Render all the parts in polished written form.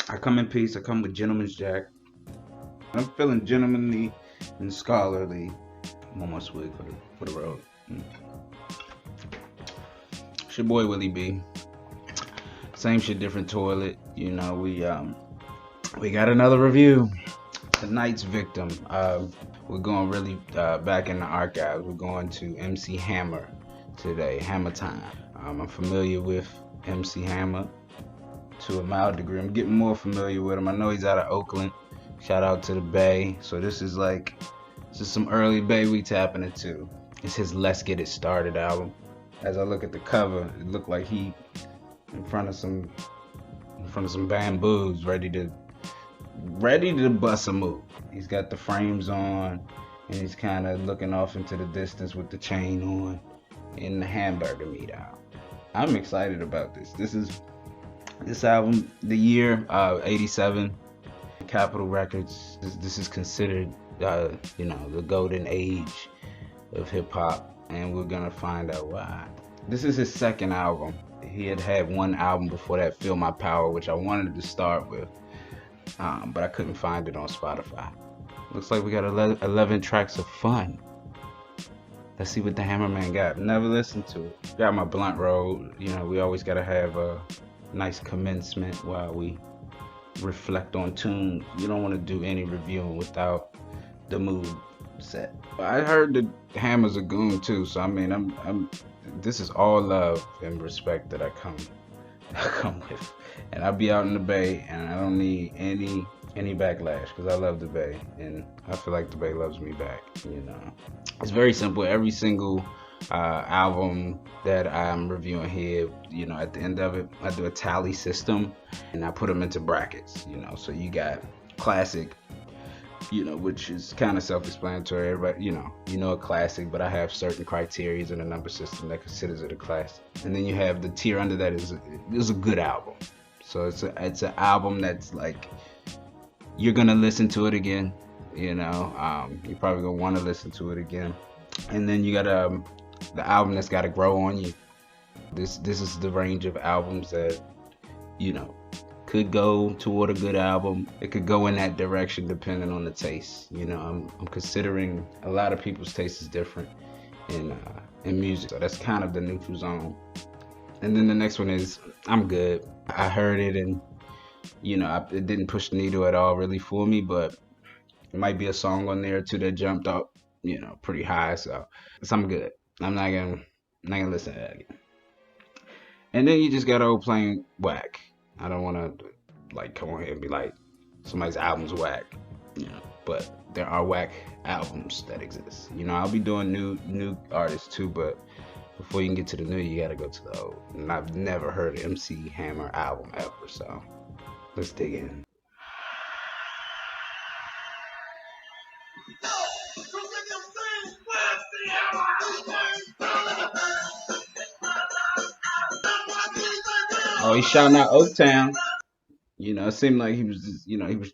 I come in peace. I come with gentleman's jack. I'm feeling gentlemanly and scholarly. I'm on my swig for the road. It's your boy Willie Be. Same shit, different toilet. You know, we got another review. Tonight's victim. We're going really back in the archives. We're going to MC Hammer today. Hammer time. I'm familiar with MC Hammer to a mild degree. I'm getting more familiar with him. I know he's out of Oakland. Shout out to the Bay. So this is some early Bay we tapping into. It's his Let's Get It Started album. As I look at the cover, it looked like he in front of some bamboos, ready to bust a move. He's got the frames on, and he's kind of looking off into the distance with the chain on, and the hamburger meat out. I'm excited about this. This album, the year 87, Capitol Records. This is considered, the golden age of hip hop, and we're gonna find out why. This is his second album. He had one album before that, Feel My Power, which I wanted to start with, but I couldn't find it on Spotify. Looks like we got 11 tracks of fun. Let's see what the Hammerman got. Never listened to it. Got my blunt roll. You know, we always gotta have a nice commencement while we reflect on tunes. You don't want to do any reviewing without the mood set. I heard that Hammer's a goon too, so I mean, this is all love and respect that I come with, and I'll be out in the Bay, and I don't need any backlash because I love the Bay, and I feel like the Bay loves me back. You know, it's very simple. Every single album that I'm reviewing here, you know, at the end of it, I do a tally system, and I put them into brackets. You know, so you got classic, you know, which is kind of self-explanatory. Everybody, you know a classic, but I have certain criteria in a number system that considers it a classic. And then you have the tier under that is a good album. So it's an album that's like, you're gonna listen to it again. You know, you're probably gonna want to listen to it again. And then you got the album that's got to grow on you. This is the range of albums that, you know, could go toward a good album. It could go in that direction depending on the taste. You know, I'm considering a lot of people's taste is different in music. So that's kind of the neutral zone. And then the next one is I'm Good. I heard it, and you know, it didn't push the needle at all really for me, but it might be a song on there too that jumped up, you know, pretty high. So I'm good. I'm not gonna listen to that again. And then you just got old plain whack. I don't want to like come on here and be like somebody's album's whack, you know. But there are whack albums that exist. You know, I'll be doing new artists too, but before you can get to the new, you gotta go to the old. And I've never heard an MC Hammer album ever, so let's dig in. Oh, he's shouting out Oaktown. You know, it seemed like he was just, you know, he was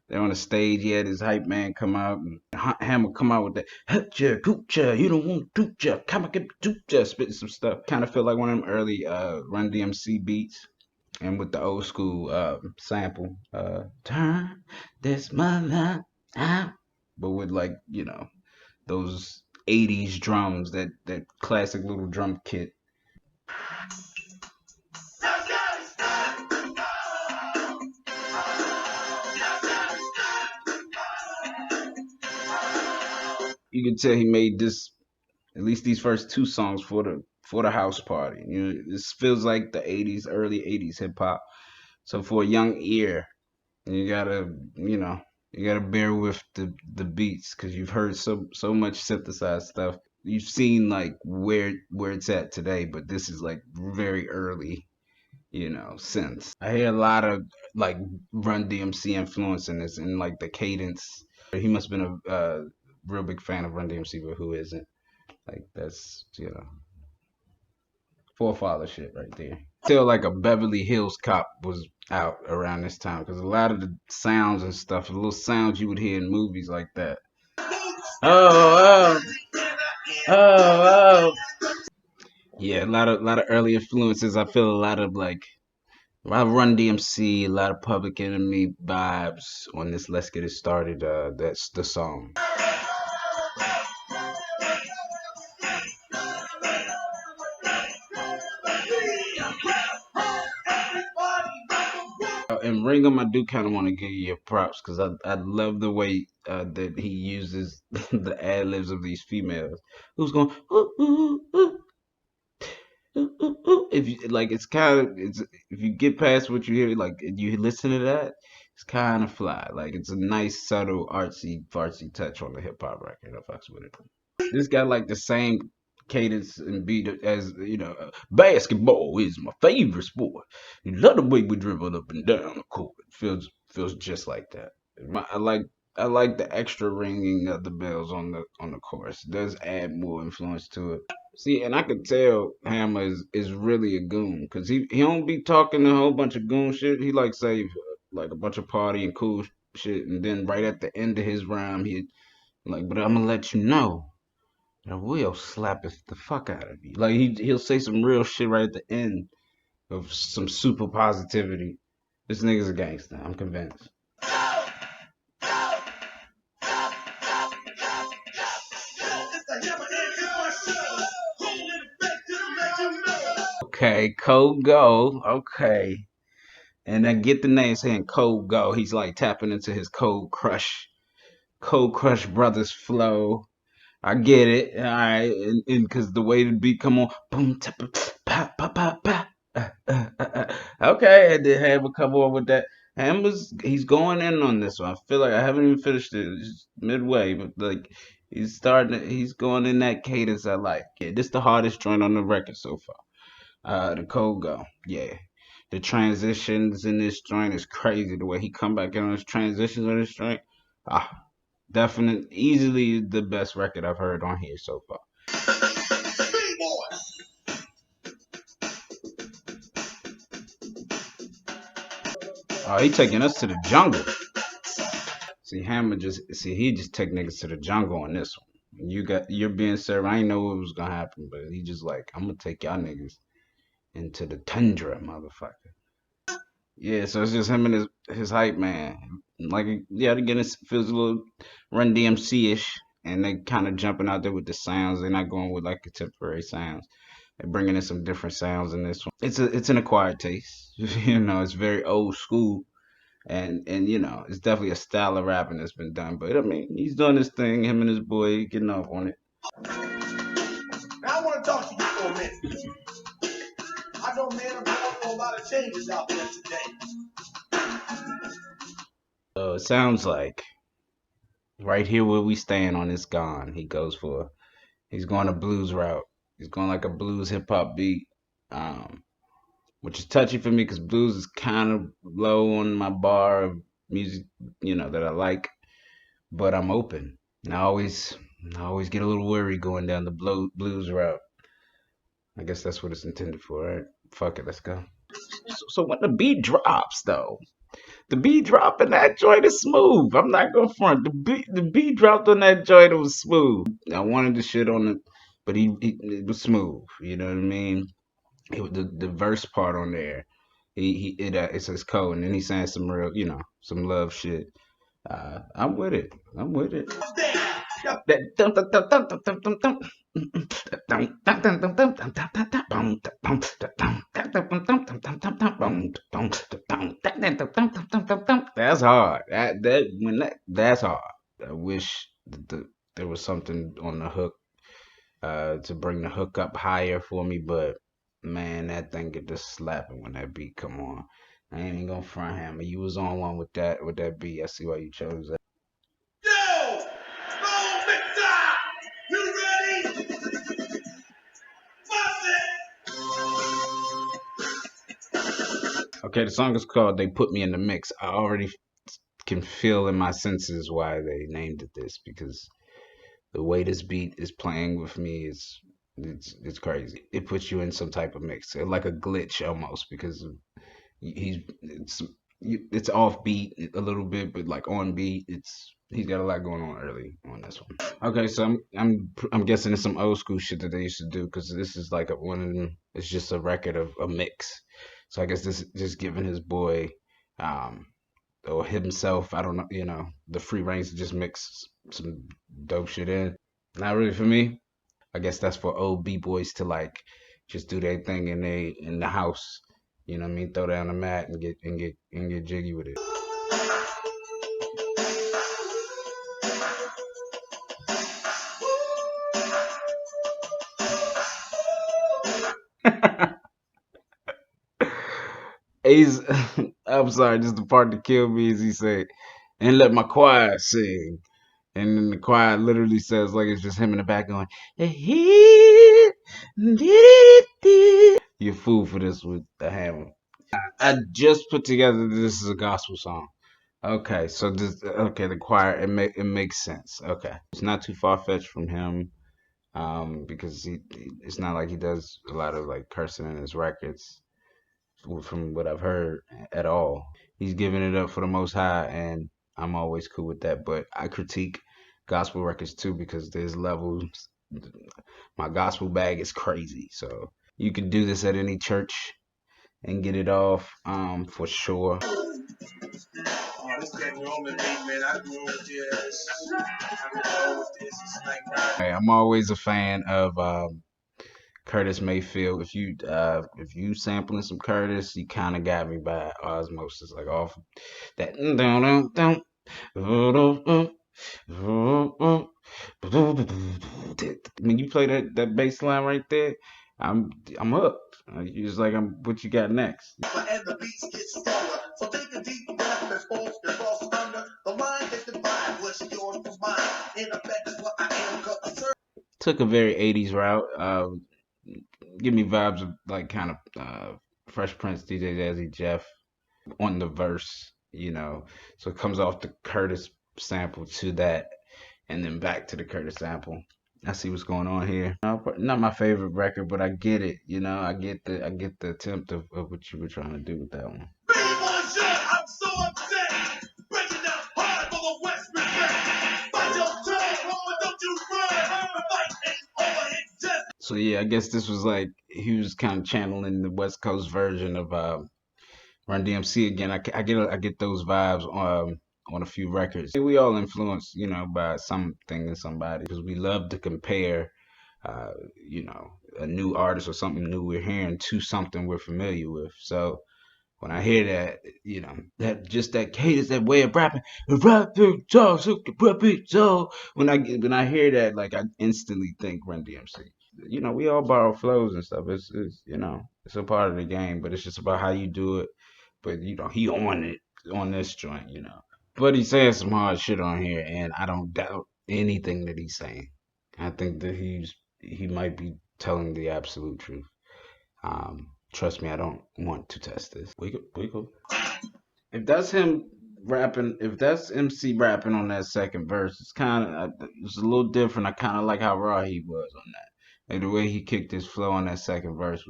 there on the stage. He had his hype man come out, and Hammer come out with that hutcha coocha, you don't want doocha, come and get doocha, spitting some stuff. Kind of feel like one of them early Run DMC beats, and with the old school sample, turn this mother out, but with like, you know, those 80s drums, that classic little drum kit. You can tell he made this, at least these first two songs, for the house party. You know, this feels like the 80s, early 80s hip hop. So for a young ear, you gotta, you know, you gotta bear with the beats, because you've heard so much synthesized stuff. You've seen like where it's at today, but this is like very early, you know, synths. I hear a lot of like Run DMC influence in this, and like the cadence. He must have been a real big fan of Run DMC, but who isn't? Like, that's, you know, forefather shit right there. Feel like a Beverly Hills Cop was out around this time, because a lot of the sounds and stuff, the little sounds you would hear in movies like that. Oh, oh, oh, oh. Yeah, a lot of early influences. I feel a lot of like a lot of Run DMC, a lot of Public Enemy vibes on this. Let's get it started. That's the song. And Ringham, I do kind of want to give you your props because I love the way that he uses the ad libs of these females who's going ooh, ooh, ooh, ooh, ooh, ooh. If you like, it's kind of it's if you get past what you hear, like you listen to that, it's kind of fly. Like it's a nice, subtle, artsy, fartsy touch on the hip hop record. I fucks with it. This got like the same cadence and beat as basketball is my favorite sport. You love the way we dribble up and down the court. It feels just like that. I like the extra ringing of the bells on the chorus. It does add more influence to it. See, and I could tell Hammer is really a goon because he don't be talking a whole bunch of goon shit. He like say like a bunch of party and cool shit, and then right at the end of his rhyme, he like, but I'm gonna let you know. And will slap the fuck out of you. Like he'll say some real shit right at the end of some super positivity. This nigga's a gangster. I'm convinced. Okay, Code Go. Okay. And I get the name saying Code Go. He's like tapping into his Cold Crush Brothers flow. I get it. All right, and because the way the beat come on, boom, tap, pa, pa, pa, pa. Okay, I did have a couple with that. He's going in on this one. I feel like I haven't even finished it. It's midway, but like he's going in that cadence I like. Yeah, this the hardest joint on the record so far. The Cold Go. Yeah. The transitions in this joint is crazy. The way he come back in on his transitions on this joint. Ah, definite, easily the best record I've heard on here so far. Oh, he taking us to the jungle. See, he just take niggas to the jungle on this one. You're being served. I ain't know what was gonna happen, but he just like, I'm gonna take y'all niggas into the tundra, motherfucker. Yeah, so it's just him and his hype man. Like, yeah, again, it feels a little Run DMC ish, and they kind of jumping out there with the sounds. They're not going with like contemporary sounds. They're bringing in some different sounds in this one. It's an acquired taste. It's very old school, and it's definitely a style of rapping that's been done. But I mean, he's doing his thing. Him and his boy getting off on it. Now I want to talk to you for a minute. I know, man, I'm going through a lot of changes out there today. So it sounds like right here where we stand on this gone. He's going a blues route. He's going like a blues hip hop beat, which is touchy for me because blues is kind of low on my bar of music, that I like. But I'm open. And I always get a little worried going down the blues route. I guess that's what it's intended for, right? Fuck it, let's go. So when the beat drops, though, the beat drop in that joint is smooth. I'm not gonna front. The beat dropped on that joint. It was smooth. I wanted the shit on it, but it was smooth. You know what I mean? The verse part on there, it says code, and then he's saying some real, some love shit. I'm with it. I'm with it. That's hard. That's hard. I wish there was something on the hook to bring the hook up higher for me, but man, that thing get just slapping when that beat come on. I ain't even gonna front hammer. You was on one with that beat. I see why you chose that. Yo! Go, Victor! You ready? Bust it! Okay, the song is called They Put Me in the Mix. I already can feel in my senses why they named it this because the way this beat is playing with me is it's crazy. It puts you in some type of mix, like a glitch almost because he's it's off beat a little bit, but like on beat, He's got a lot going on early on this one. Okay, so I'm guessing it's some old school shit that they used to do because this is like one of them. It's just a record of a mix. So I guess this is just giving his boy, um, or himself. I don't know. The free range to just mix some dope shit in. Not really for me. I guess that's for old b boys to like just do their thing in the house. You know what I mean? Throw down the mat and get jiggy with it. He's I'm sorry, just the part that killed me is he said, and let my choir sing. And then the choir literally says like it's just him in the back going, you fool for this with the hammer. I just put together this is a gospel song. Okay, so the choir it makes sense. Okay, it's not too far fetched from him, because it's not like he does a lot of like cursing in his records, from what I've heard at all. He's giving it up for the Most High, and I'm always cool with that. But I critique gospel records too because there's levels. My gospel bag is crazy, so you can do this at any church and get it off, for sure. Hey, I'm always a fan of Curtis Mayfield. If you sampling some Curtis, you kind of got me by osmosis, like off that. When you play that bass line right there, I'm I'm hooked. It's like I'm what you got next. And the beats get slower. So take a deep breath before thunder. The line is divided. What's yours was mine. In effect is what I am. Took a very 80s route. Give me vibes of like kind of Fresh Prince, DJ Jazzy Jeff on the verse, So it comes off the Curtis sample to that, and then back to the Curtis sample. I see what's going on here. Not my favorite record, but I get it. I get the attempt of what you were trying to do with that one. I'm so upset. Breaking down hard for the West Fight your turn, woman, don't you run. The fight ain't over, it's just. So yeah, I guess this was like he was kind of channeling the West Coast version of Run DMC again. I get those vibes on a few records. We all influenced, by something and somebody because we love to compare, uh, you know, a new artist or something new we're hearing to something we're familiar with. So when I hear that, that just that cadence, that way of rapping, when I hear that, like I instantly think Run DMC. We all borrow flows and stuff. It's a part of the game, but it's just about how you do it. But he on it on this joint. But he's saying some hard shit on here, and I don't doubt anything that he's saying. I think that he might be telling the absolute truth. Trust me, I don't want to test this. Wiggle. If that's him rapping, if that's MC rapping on that second verse, it's a little different. I kind of like how raw he was on that. Like the way he kicked his flow on that second verse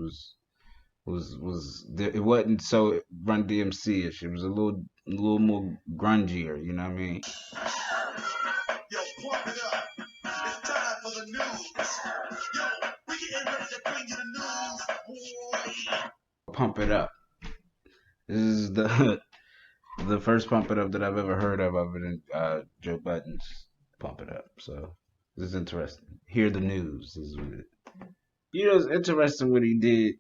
it wasn't so Run DMC ish. It was a little more grungier. You know what I mean? Yo, pump it up. It's time for the news. Yo, we getting ready to bring you the news, boy. Pump it up. This is the first Pump It Up that I've ever heard of other than Joe Budden's Pump It Up. So this is interesting. Hear the news. This is what it's interesting what he did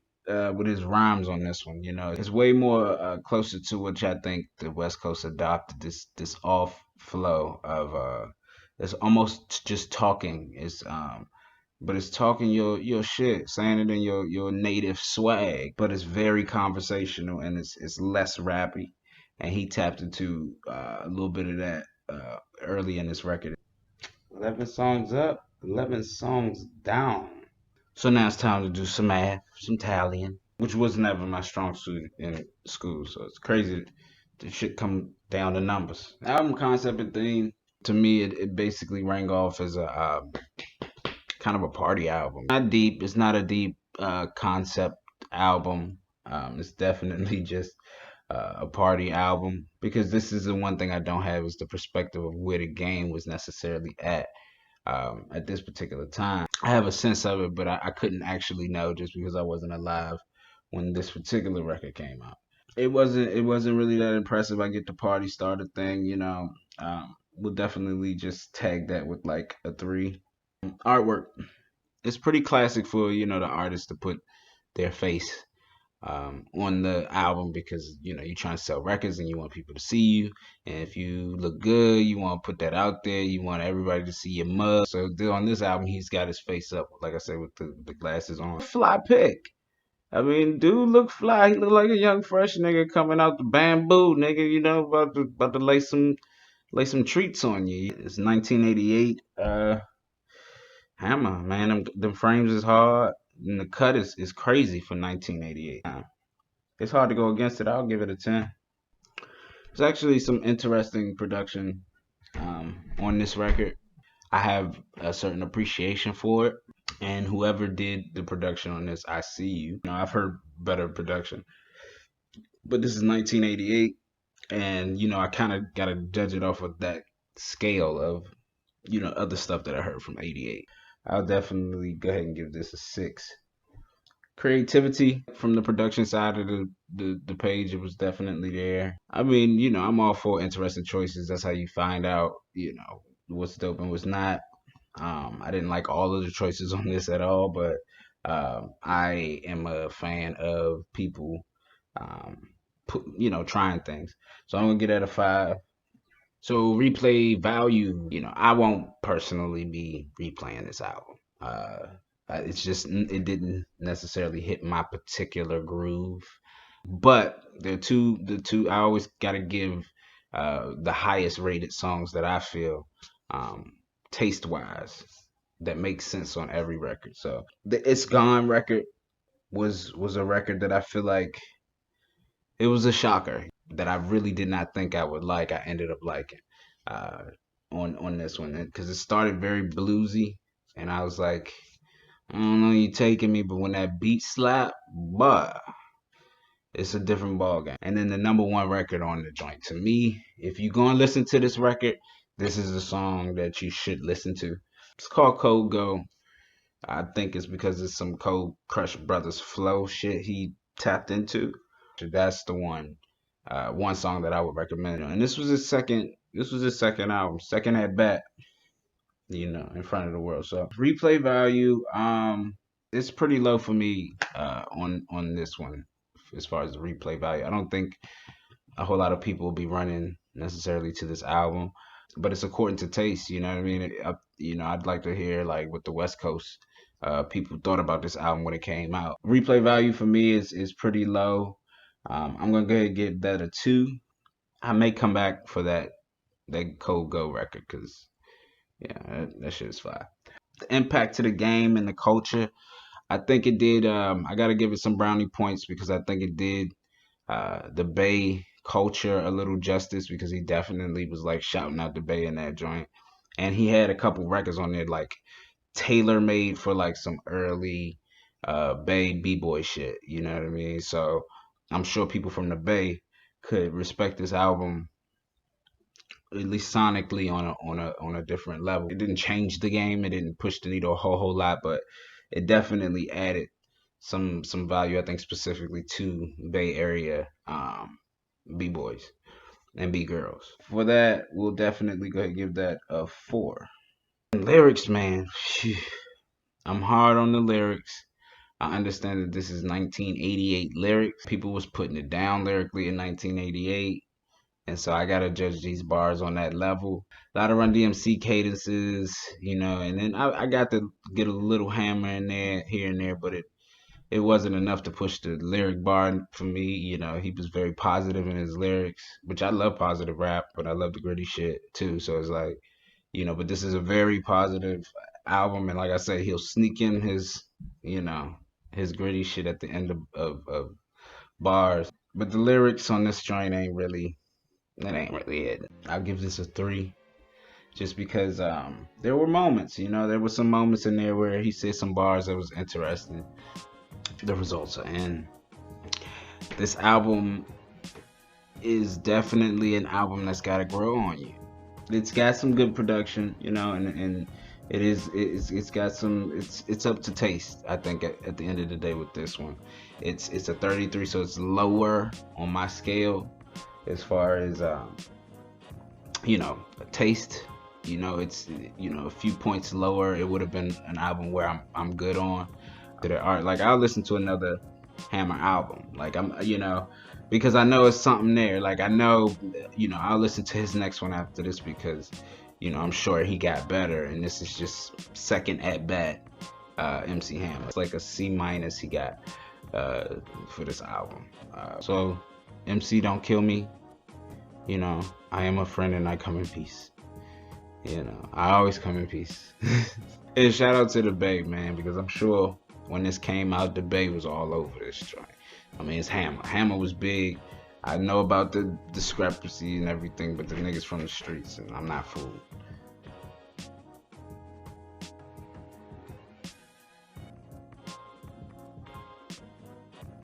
with his rhymes on this one. It's way more closer to which I think the West Coast adopted this off flow of it's almost just talking. But it's talking your shit, saying it in your native swag. But it's very conversational and it's less rappy. And he tapped into a little bit of that early in this record. 11 songs up, 11 songs down. So now it's time to do some math, some tallying, which was never my strong suit in school. So it's crazy that shit come down to numbers. Album concept and theme, to me, it basically rang off as a kind of a party album. Not deep. It's not a deep concept album. It's definitely just a party album, because this is the one thing I don't have is the perspective of where the game was necessarily at this particular time. I have a sense of it, but I couldn't actually know just because I wasn't alive when this particular record came out. It wasn't really that impressive. I get the party started thing, you know. We'll definitely just tag that with like a 3. Artwork. It's pretty classic for, you know, the artist to put their face on the album, because you know you're trying to sell records and you want people to see you, and if you look good you want to put that out there, you want everybody to see your mug. So on this album he's got his face up, like I said, with the glasses on. Fly pick. I mean, dude look fly. He look like a young fresh nigga coming out the bamboo, nigga, you know, about to lay some treats on you. It's 1988. Hammer, man, them frames is hard, and the cut is crazy for 1988. It's hard to go against it. I'll give it a 10. There's actually some interesting production on this record. I have a certain appreciation for it, and whoever did the production on this, I see you. You know, I've heard better production, but this is 1988, and you know, I kind of gotta judge it off of that scale of, you know, other stuff that I heard from '88. I'll definitely go ahead and give this a 6. Creativity from the production side of the page, it was definitely there. I mean, you know, I'm all for interesting choices. That's how you find out, you know, what's dope and what's not. I didn't like all of the choices on this at all, but I am a fan of people, you know, trying things. So I'm gonna get at a 5. So replay value, you know, I won't personally be replaying this album. It's just, it didn't necessarily hit my particular groove. But the two I always gotta give the highest rated songs that I feel, taste wise, that makes sense on every record. So the It's Gone record was a record that I feel like it was a shocker that I really did not think I would like. I ended up liking uh, on this one, because it started very bluesy, and I was like, I don't know, you taking me, but when that beat slap, but it's a different ball game. And then the number one record on the joint. To me, if you gonna listen to this record, this is the song that you should listen to. It's called Cold Go. I think it's because it's some Cold Crush Brothers flow shit he tapped into. That's the one song that I would recommend. And this was his second. This was his second album, second at bat, you know, in front of the world. So replay value, it's pretty low for me on this one as far as the replay value. I don't think a whole lot of people will be running necessarily to this album, but it's according to taste. You know what I mean? You know, I'd like to hear like what the West Coast people thought about this album when it came out. Replay value for me is pretty low. I'm gonna go ahead and give that a 2. I may come back for that Cold Go record, because yeah, that shit is fire. The impact to the game and the culture, I think it did. I gotta give it some brownie points, because I think it did the Bay culture a little justice, because he definitely was like shouting out the Bay in that joint, and he had a couple records on there like tailor made for like some early Bay b-boy shit. You know what I mean? So I'm sure people from the Bay could respect this album, at least sonically, on a different level. It didn't change the game. It didn't push the needle a whole lot, but it definitely added some value, I think, specifically to Bay Area b-boys and b-girls. For that, we'll definitely go ahead and give that a 4. Lyrics, man. Phew. I'm hard on the lyrics. I understand that this is 1988 lyrics. People was putting it down lyrically in 1988. And so I gotta judge these bars on that level. A lot of Run DMC cadences, you know, and then I got to get a little hammer in there, here and there, but it wasn't enough to push the lyric bar for me. You know, he was very positive in his lyrics, which I love positive rap, but I love the gritty shit too. So it's like, you know, but this is a very positive album, and like I said, he'll sneak in his, you know, his gritty shit at the end of bars. But the lyrics on this joint ain't really it. I'll give this a 3, just because there were moments, you know, there were some moments in there where he said some bars that was interesting. The results are in. This album is definitely an album that's got to grow on you. It's got some good production, and it's got some, it's up to taste. I think at the end of the day with this one, it's a 33, so it's lower on my scale as far as taste. It's a few points lower. It would have been an album where I'm good on. Art, like I'll listen to another Hammer album, like because I know it's something there. Like I know, I'll listen to his next one after this because I'm sure he got better, and this is just second at bat. MC Hammer, it's like a C minus he got for this album. So MC, don't kill me. I am a friend and I come in peace. I always come in peace. And shout out to the Bay, man, because I'm sure when this came out, the Bay was all over this joint. I mean, it's Hammer. Hammer was big. I know about the discrepancy and everything, but the niggas from the streets, and I'm not fooled.